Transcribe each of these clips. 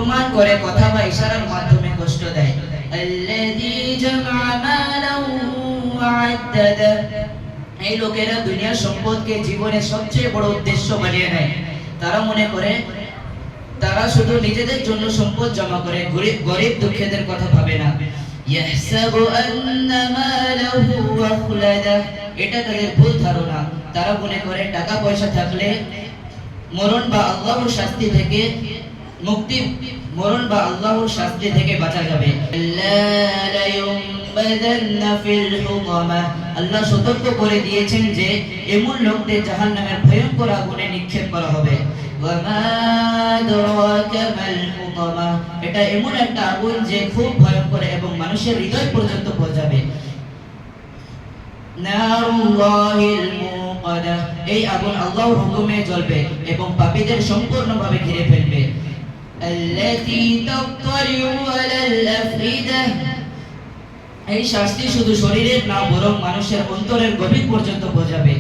অপমান করে, কথা বা ইশারার মাধ্যমে কষ্ট দেয়। আল্লাযী জামআ মালান ওয়া আদ্দাদা, এই লোকেরা দুনিয়ার সম্পদকে জীবনের সবচেয়ে বড় উদ্দেশ্য বানিয়ে নেয়। তারা মনে করে তারা শুধু নিজেদের জন্য সম্পদ জমা করে, গরিব দুঃখীদের কথা ভাবে না। ইয়াহসাবু আন্না মালাহু আখলাদা, এটা তাদের ভুল ধারণা। তারা মনে করে টাকা পয়সা থাকলে মরণ বা আল্লাহর শাস্তি থেকে মুক্তি, মরণ বা আল্লাহর শাস্তি থেকে বাঁচা যাবে। আল্লাহ সতর্ক করে দিয়েছেন যে এমন লোকদের জাহান্নামের ভয়ঙ্কর আগুনে নিক্ষেপ করা হবে। এটা এমন একটা আগুন যে খুব ভয়ঙ্কর এবং মানুষের হৃদয় পর্যন্ত পৌঁছাবে। এই আগুন আল্লাহর হুকুমে জ্বলবে এবং পাপীদের সম্পূর্ণভাবে ঘিরে ফেলবে। এই শাস্তি শুধু শরীরের না, বরং মানুষের অন্তরের গভীর পর্যন্ত পৌঁছাবে।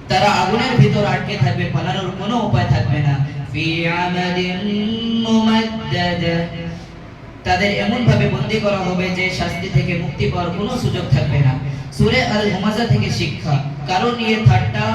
তারা আগুনের ভিতর আটকে থাকবে, পালানোর কোনো উপায় থাকবে না। তাদের এমন ভাবে বন্দী করা হবে যে শাস্তি থেকে মুক্তি পাওয়ার কোনো সুযোগ থাকবে না। সূরা আল হুমাযা থেকে শিক্ষা, কারণ নিয়ে ঠাট্টা